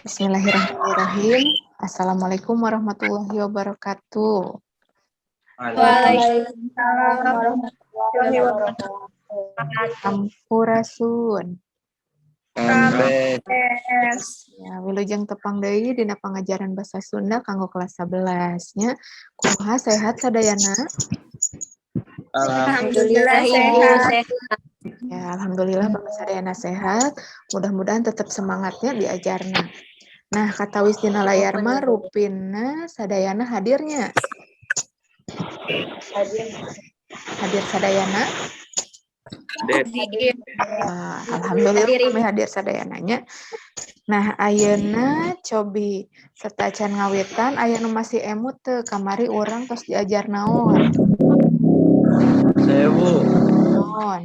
Bismillahirrahmanirrahim. Assalamualaikum warahmatullahi wabarakatuh. Waalaikumsalam warahmatullahi wabarakatuh. Sampurasun. Yes. Ya, wilujeng tepang deui dina pangajaran basa Sunda kanggo kelas 11 nya. Kumaha sehat sadayana? Alhamdulillah sehat. Ya, alhamdulillah Bapak sadayana sehat. Mudah-mudahan tetap semangatnya diajarna. Nah, kata wis dina layar mah rupina sadayana hadirnya. Hadir sadayana. Alhamdulillah kami hadir sadayananya. Nah, ayeuna cobi setacan ngawitan aya nu masih emut teu kamari urang tos diajar naon? Sewu. Naon?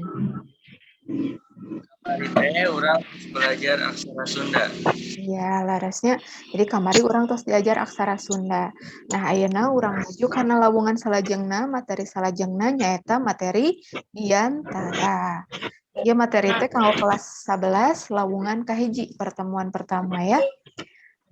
Kamari teh urang belajar aksara Sunda. Ya, larasnya. Jadi kamari urang tos diajar aksara Sunda. Nah, ayeuna urang nuju kana lawungan salajengna, materi salajengna nyaeta materi diantara. Ya materi teh kanggo kelas 11 lawungan kahiji pertemuan pertama ya.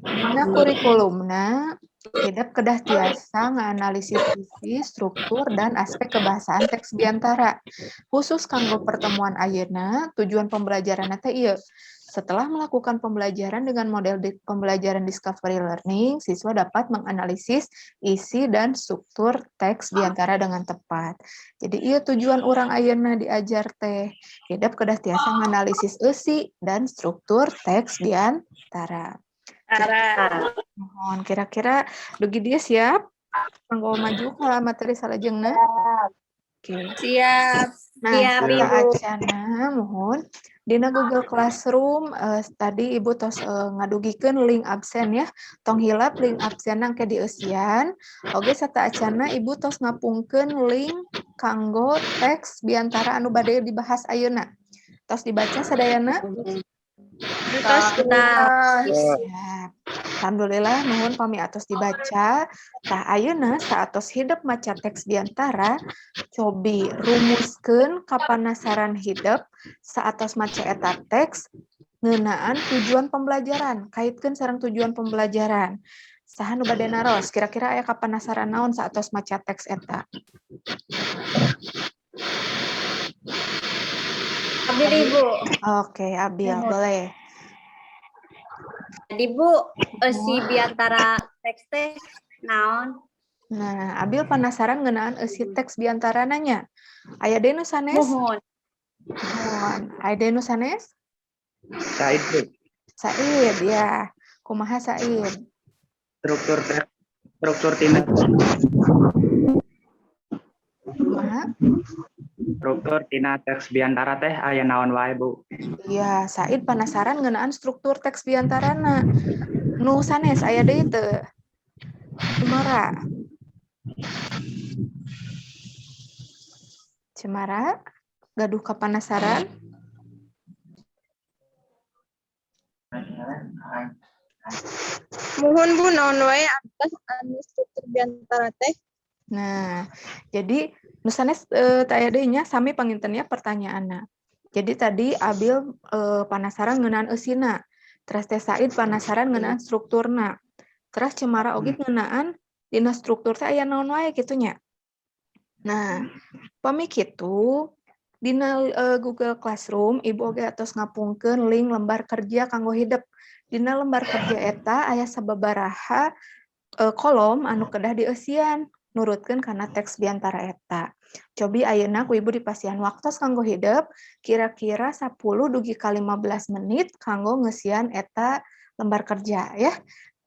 Dina kurikulumna hidup kedah tiasa nganalisis isi, struktur, dan aspek kebahasaan teks biantara. Khusus kanggo pertemuan ayeuna, tujuan pembelajaran teh ieu. Setelah melakukan pembelajaran dengan model pembelajaran discovery learning, siswa dapat menganalisis isi dan struktur teks biantara dengan tepat. Jadi ieu tujuan urang ayeuna diajar teh. Hidup kedah tiasa menganalisis isi dan struktur teks biantara. Mohon kira-kira dugi dia siap? Kanggo maju ke materi salajengna. Oke. Siap. Nah, Kak Acana mohon dina Google Classroom tadi Ibu tos ngadugikeun link absen ya. Tong hilap link absen nang ke dieusian. Oge sata Acana Ibu tos ngapungkeun link kanggo teks biantara anu bade dibahas ayeuna. Tos dibaca sadayana? Terus kita Siap. Alhamdulillah nuhun pami atos dibaca. Tah ayeuna saatos hidup maca teks biantara cobi rumuskeun kapanasaran hidup saatos maca eta teks ngeunaan tujuan pembelajaran. Kaitkeun sareng tujuan pembelajaran. Saha nu bade naros? Kira-kira aya kapanasaran naon saatos maca teks eta? Abil Ibu. Oke, Abil, boleh. Jadi Bu, si biantara teks teh naon? Nah, Abil penasaran ngeunaan eusi teks biantara nanya. Aya deui nu sanes? Mohon. Mohon. Aya deui nu sanes? Said, Bu. Said, ya. Kumaha Said? Struktur tina Kumaha? struktur tina teks biantara teh aya naon wae, Bu? Iya, Said penasaran ngeunaan struktur teks biantarana. Nu sanes aya deui teu? Cemara. Cemara? Gaduh kapanasaran? Mohon Bu, naon wae atas anu struktur biantara teh? Nah, jadi nu sanes teu aya deui nya sami pangintennya pertanyaanna. Jadi tadi Abil penasaran ngeunaan eusina. Terus teh Said penasaran ngeunaan strukturna. Terus Cemara oge ngeunaan dina struktur teh aya naon wae kitu nya. Nah, pami kitu dina Google Classroom Ibu oge atos ngapungkeun link lembar kerja kanggo hidup. Dina lembar kerja eta aya sababaraha kolom anu kedah dieusian nurutkeun kana teks biantara eta. Cobi ayeuna ku Ibu dipasihan waktos kanggo hidup kira-kira 10 dugi ka 15 menit kanggo ngeusian eta lembar kerja ya.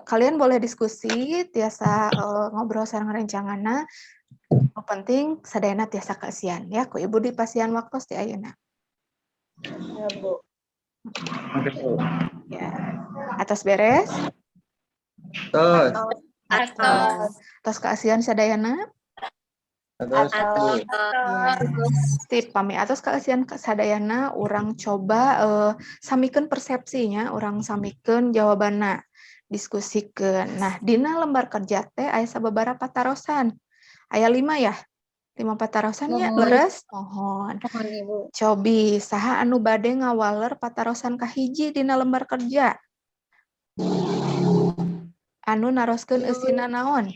Kalian boleh diskusi tiasa ngobrol sareng rencanganna. Nu penting sadayana tiasa keesian ya ku Ibu dipasihan waktos ti ayeuna. Ya, Bu. Oke, Bu. Ya. Atas beres? Terus. Tos keasian sadayana? Terus, Bu. Tip pami atos keasian sadayana urang coba samikeun persepsinya, urang samikeun jawabanna. Diskusikeun. Nah, dina lembar kerja teh aya sababaraha patarosan? Aya 5 ya? 5 patarosan nya leres? Mohon. Mohon Ibu. Cobi saha anu bade ngawaler patarosan kahiji dina lembar kerja? anu naroskeun eusina naon?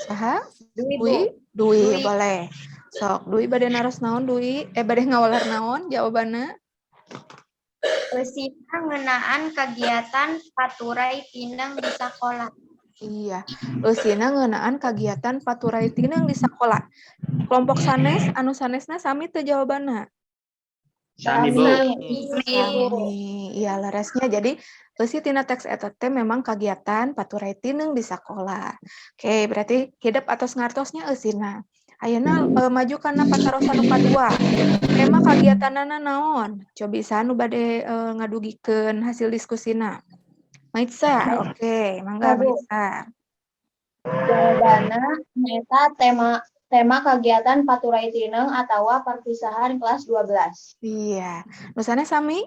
Saha? Dwi, Bu. Dwi? Dwi, Dwi. boleh. Sok, Dwi bade naros naon Dwi? Bade ngawalar naon jawabanna? Eusina ngeunaan kagiatan paturai tineng di sakola. Iya, eusina ngeunaan kagiatan paturai tineng di sakola. Kelompok sanes, anu sanesna sami teu jawabanna? Sami, Bu. Sami. Iya, leresnya. Jadi, eusi tina teks eta teh memang kagiatan paturai tineng di sakola. Oke, berarti hidup atos ngartosnya eusina. Ayeuna maju kana patarosan nu kadua. Tema kagiatanana naon? Cobi anu bade ngadugikeun hasil diskusina. Maitsa, oke, mangga Bu. Maitsa. Jawabanna nyaeta tema kegiatan paturai tineng atawa perpisahan kelas 12. Iya. Nusana sami?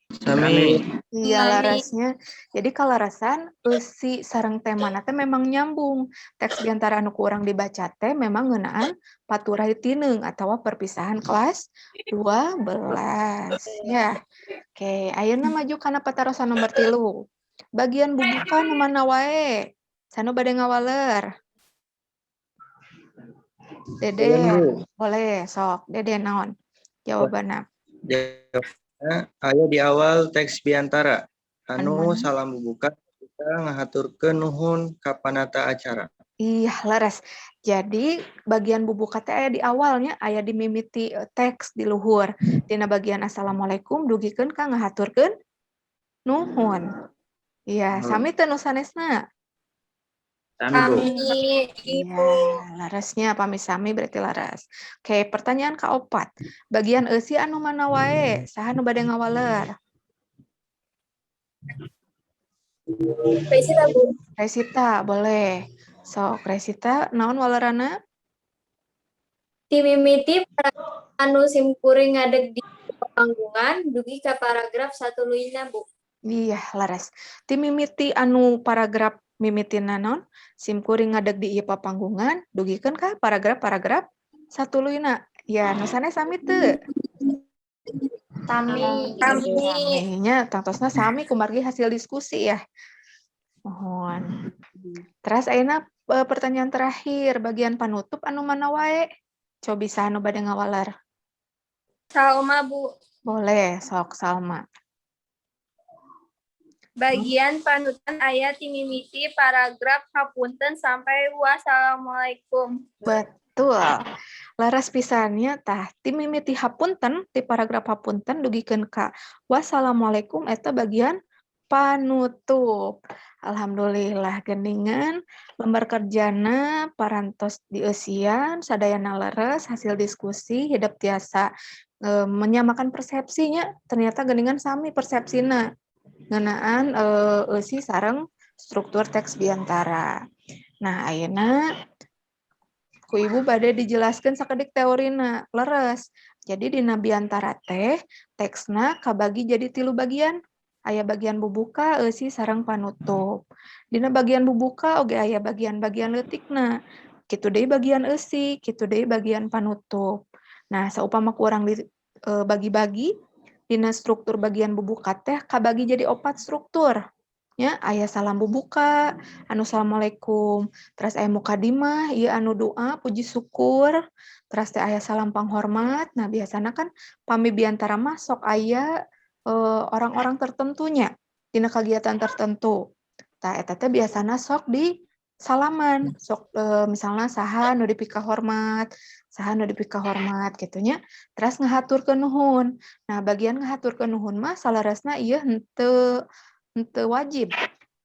Sami. Iya, Sami. larasnya. Jadi kalarasan eusi sareng temana teh memang nyambung. Teks diantara anu kurang dibaca teh memang ngeunaan paturai tineng atawa perpisahan kelas 12. Ya. Oke, ayeuna maju kana patarosan nomor 3. Bagian bubukan nu mana wae? Sanu bade ngawaler. Dede, boleh, sok. Dede naon? Jawabanna. Jawabannya aya di awal teks biantara. Anu Anu mana? salam bubuka kita ngahaturkeun nuhun ka panata acara. Iya, leres. Jadi bagian bubuka teh aya di awalnya, aya di mimiti teks di luhur. Dina bagian assalamualaikum dugikeun ka ngahaturkeun nuhun. Iya, sami teu nu sanesna? Sami, Bu. Iya, larasnya pami-sami berarti laras. Oke, pertanyaan kaopat. Bagian eusi anu mana wae? Saha nu bade ngawaler? Resita, Bu. Resita, boleh. Sok, Resita, naon walerana? Timimiti anu simkuring ngadeg di panggungan dugi ka paragraf 1 luina, Bu. Iya, laras. Ti mimiti anu paragraf mimitina naon? Simkuring ngadeg di ieu papanggungan, dugikeun ka paragraf-paragraf 1 luina. Ya, nu sanes sami teu? Sami. Saminya, tangtosna sami kumargi hasil diskusi ya. Mohon. Terus ayeuna pertanyaan terakhir, bagian panutup anu mana wae? Coba bisa anu bade ngawalar. Salma, Bu. Boleh, sok Salma. Bagian panutan aya timimiti paragraf hapunten sampai wassalamualaikum. Betul. Laras pisannya tah ti mimiti hapunten ti paragraf hapunten dugikeun ka wassalamualaikum eta bagian panutup. Alhamdulillah geuningan lembar kerjana parantos dieusian sadayana leres hasil diskusi hidup tiasa menyamakan persepsinya ternyata geuningan sami persepsina ngeunaan eusi sareng struktur teks biantara. Nah, ayeuna ku ibu bade dijelaskan sakedik teorina leres. Jadi dina biantara teh teksna kabagi jadi 3 bagian. Aya bagian bubuka eusi sareng panutup. Dina bagian bubuka oge aya bagian-bagian leutikna. Kitu deui bagian eusi, kitu deui bagian panutup. Nah, saupama kurang bagi-bagi dina struktur bagian bubuka teh kabagi jadi 4 struktur. Ya, aya salam bubuka, anu assalamualaikum, terus aya mukadimah, ieu anu doa puji syukur, terus teh aya salam panghormat. Nah, biasana kan pami biantara mah sok aya orang-orang tertentunya dina kegiatan tertentu. Tah eta teh biasana sok di salaman, sok misalnya saha nu dipika hormat, saha nu dipika hormat kitu nya. Terus ngahaturkeun nuhun. Nah, bagian ngahaturkeun nuhun mah salarasna ieu henteu wajib,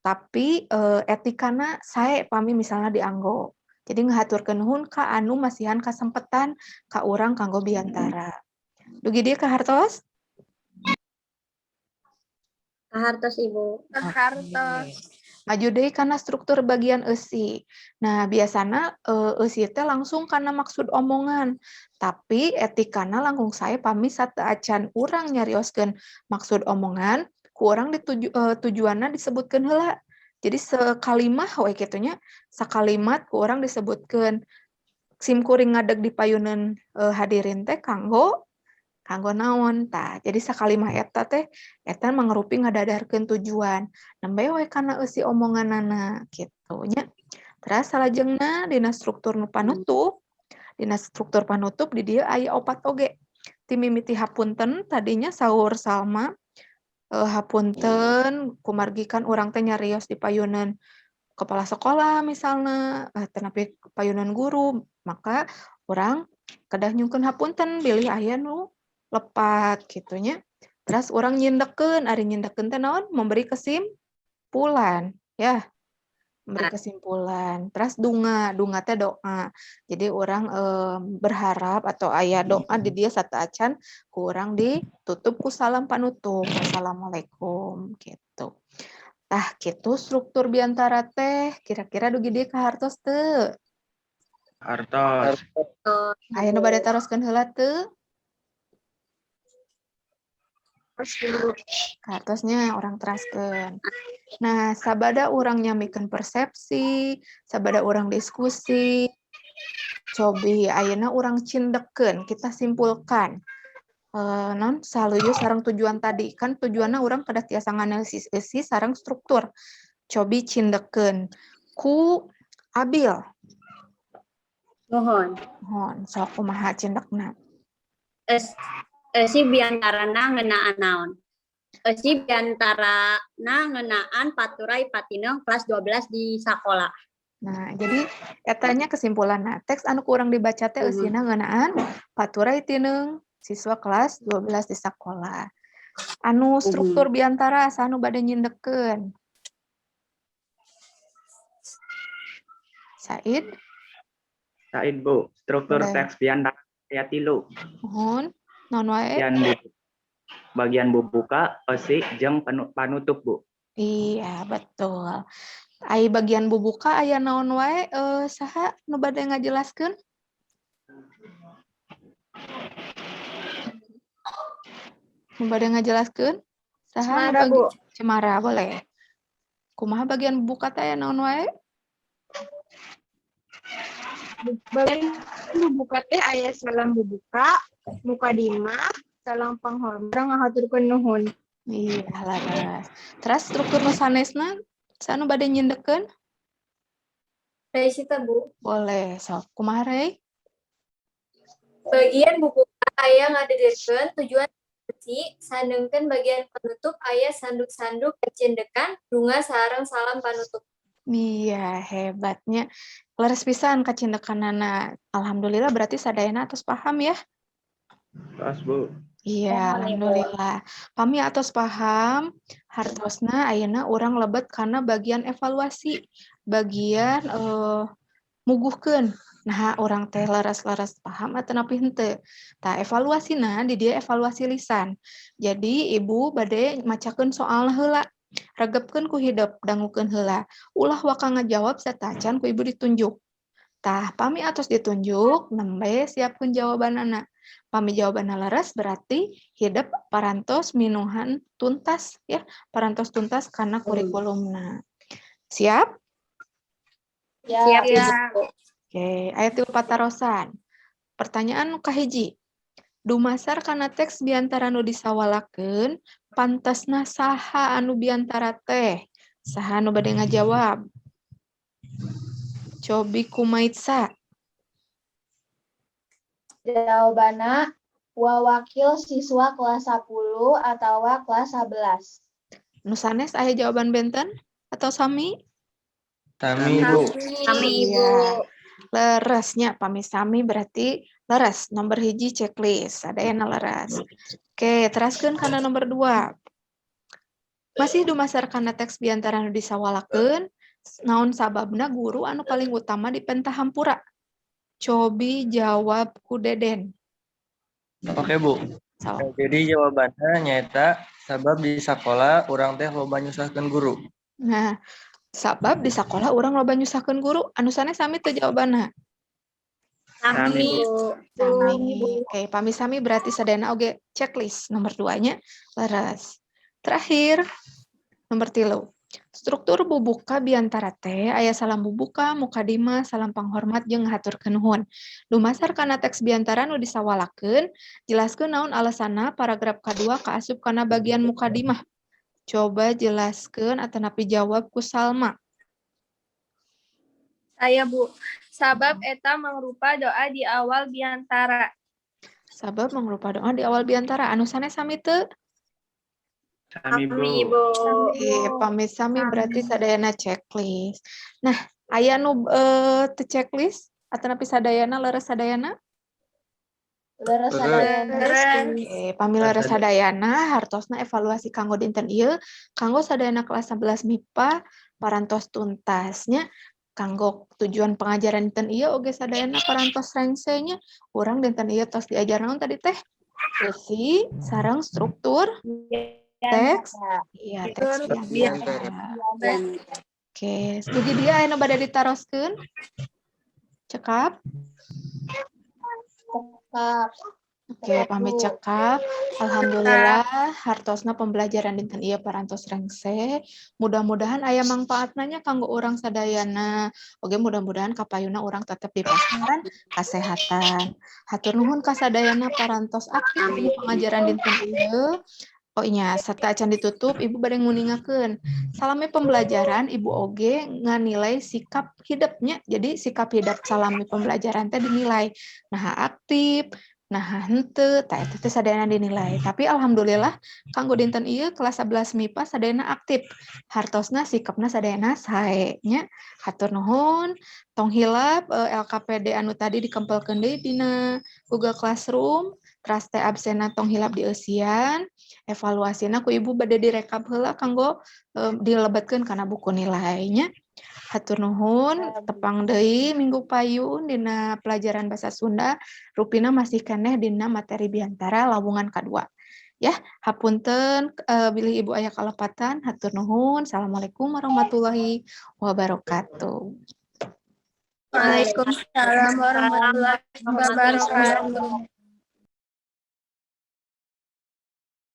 tapi etikana sae pami misalnya dianggo. Jadi ngahaturkeun nuhun ka anu masihan kasempetan ka urang kanggo biantara. Dugi dieu ka hartos? Kahartos, Ibu. Kahartos. Maju deui kana struktur bagian eusi. Nah, biasana eusi teh langsung kana maksud omongan. Tapi etikana langkung sae pami sateu acan urang nyarioskeun maksud omongan, ku urang tujuanna disebutkeun heula. Jadi sekalimah we kitu nya, sakalimat ku urang disebutkeun simkuring ngadeg di payuneun hadirin teh kanggo Kanggo naon tah. Jadi sakalimah eta teh eta mangrupi ngadadarkeun tujuan. Nembe we kana eusi omonganana kitu nya. Terus salajengna dina struktur nu panutup, di dieu aya 4 oge. Ti mimiti hapunten tadinya saur Salma, hapunten kumargikan urang teh nyarios di payunan kepala sekolah misalnya, tenapi payunan guru, maka orang kedah nyungkeun hapunten bilih aya nu lepat gitunya. Terus orang nyindekeun, ari nyindekeun teh naon? Memberi kesimpulan, ya. Memberi kesimpulan. Terus dunga teh doa. Jadi orang berharap atau aya doa di dia sataacan ku urang ditutup ku salam panutup. Assalamualaikum gitu. Tah gitu struktur biantara teh kira-kira dugi dieu kahartos teu? Hartos. Aya nu bade taroskeun heula teu? Kahartosnya orang teraskeun. Nah, sabada urang nyamikeun persepsi, sabada urang diskusi, cobi ayeuna urang cindekeun, kita simpulkan. Non saluyu sareng tujuan tadi kan tujuanna urang kedah tiasa nganalisis eusi sareng struktur. Cobi cindekeun ku Abil. Mohon. Sok kumaha cindekna? Si biantarana ngeunaan naon? Si biantarana ngeunaan paturai patineng kelas 12 di sakola. Nah, jadi etanya kesimpulanna teks anu kurang dibaca teh eusina ngeunaan paturai tineng siswa kelas 12 di sakola. Anu struktur biantara asa anu bade nyindekeun. Said? Said Bu, struktur Boleh. teks biantara aya 3. Mohon, naon wae? Bagian bubuka, eusi, jeung panutup Bu. Iya, betul. Ai bagian bubuka aya naon wae saha nu bade ngajelaskeun? Nu bade ngajelaskeun? Saha Cemara, Bu. Cemara, boleh. Kumaha bagian bubuka teh aya naon wae? Bagian bubuka teh aya salam bubuka, mukadimah, salam panghormatan, ngahaturkeun nuhun. Iya, laras. Terus struktur nu sanesna sanu bade nyindekeun? Dari situ, Bu. Boleh, sok. Kumaha rey? Bagian bubuka aya ngadedirkeun tujuan sandengkeun bagian penutup aya sanduk-sanduk kecindekan dunga sareng salam panutup. Iya, hebatnya. Leres pisan kacindekanana. Alhamdulillah berarti sadayana atos paham ya? Tos Bu. Iya, alhamdulillah. Kami atos paham, hartosna ayeuna urang lebet karena bagian evaluasi, bagian muguhkeun. Nah, orang teh leres-leres paham atau napi henteu. Tah evaluasina di dia evaluasi lisan. Jadi ibu bade macakeun soalna heula. Regepkeun ku hideup, dangukeun heula. Ulah waka ngajawab satacan ku ibu ditunjuk. Tah pami atos ditunjuk, nembe siapkeun jawabanana. Pami jawabanna leres berarti hideup parantos minuhan tuntas ya, parantos tuntas karena kurikulumna. Siap? Siap, Ya. Oke, aya 3 patarosan. Pertanyaan nu kahiji. Dumasar kana teks biantara nu disawalakeun, pantesna saha anu biantara teh? Saha anu bade ngajawab? Cobi kumaitsa. Jawabanna wawakil siswa kelas 10 atau kelas 11. Nu sanes aya jawaban benten atau sami? Sami Bu. Kami Ibu. Iya. Leresnya pami sami berarti leres. Nomor hiji checklist. Ada yang leres. Oke, teraskeun kana nomor 2. Masih dumasar kana teks biantara nu disawalakeun, naon sababna guru anu paling utama di pentahampura? Cobi jawab ku Deden. Oke Bu. So, Jadi jawabannya nyata sabab di sekolah urang teh loba nyusahkeun guru. nah, sabab di sekolah urang loba nyusahkeun guru, anu sanes sami teu jawabanna. Kami Bu. Sami. Oke, pami sami berarti sadayana oge checklist nomor 2-nya leres. Terakhir, nomor 3. Struktur bubuka biantara teh aya salam bubuka, mukadimah, salam panghormat jeung haturkeun nuhun. Lumasar kana teks biantara nu disawalakeun, jelaskeun naon alasanna paragraf kadua kaasup kana bagian mukadimah. Coba jelaskeun atanapi jawab ku Salma. Saya Bu, sabab eta mangrupa doa di awal biantara. Sabab mangrupa doa di awal biantara. Anu sanes sami teu? Sami Bu. Pamit sami berarti sadayana checklist. Nah, aya nu teu checklist atanapi sadayana leres sadayana? Leres sadayana. Pami leres sadayana hartosna evaluasi kanggo dinten ieu kanggo sadayana kelas 11 MIPA parantos tuntasnya kanggo tujuan pengajaran dinten ieu oge sadayana parantos rengsenya urang dinten ieu tos diajar naon tadi teh? Isi sareng struktur teks. Iya, teks biantara. Oke, studi dia aya nu bade ditaroskeun? Cekap. Oke, pamit cekap. Alhamdulillah, hartosna pembelajaran dinten ieu parantos rengse. Mudah-mudahan aya manfaatna nya kanggo urang sadayana. Oge mudah-mudahan kapayuna urang tetep dipastikan kasehatan. Hatur nuhun ka sadayana parantos aktif di pengajaran dinten ieu. Oh iya, serta acan ditutup, Ibu bade nguningakeun. Salami pembelajaran, Ibu oge nganilai sikap hidupnya. Jadi sikap hidup salami pembelajaran teh dinilai. Nah, aktif, nah henteu, tah eta teh sadayana dinilai. Tapi alhamdulillah kanggo dinten ieu kelas 11 MIPA sadayana aktif. Hartosna sikapna sadayana sae nya. Hatur nuhun. Tong hilap LKPD anu tadi dikempelkeun deui dina Google Classroom. Teras teh absena tong hilap di eusian. Evaluasina ku Ibu bade direkap heula kanggo dilebetkeun kana buku nilainya. Hatur nuhun, tepang deui minggu payun dina pelajaran bahasa Sunda, rupina masih keneh dina materi biantara lawungan kadua. Ya, hapunten bilih Ibu aya kalepatan, hatur nuhun. Assalamualaikum warahmatullahi wabarakatuh. Waalaikumsalam warahmatullahi wabarakatuh.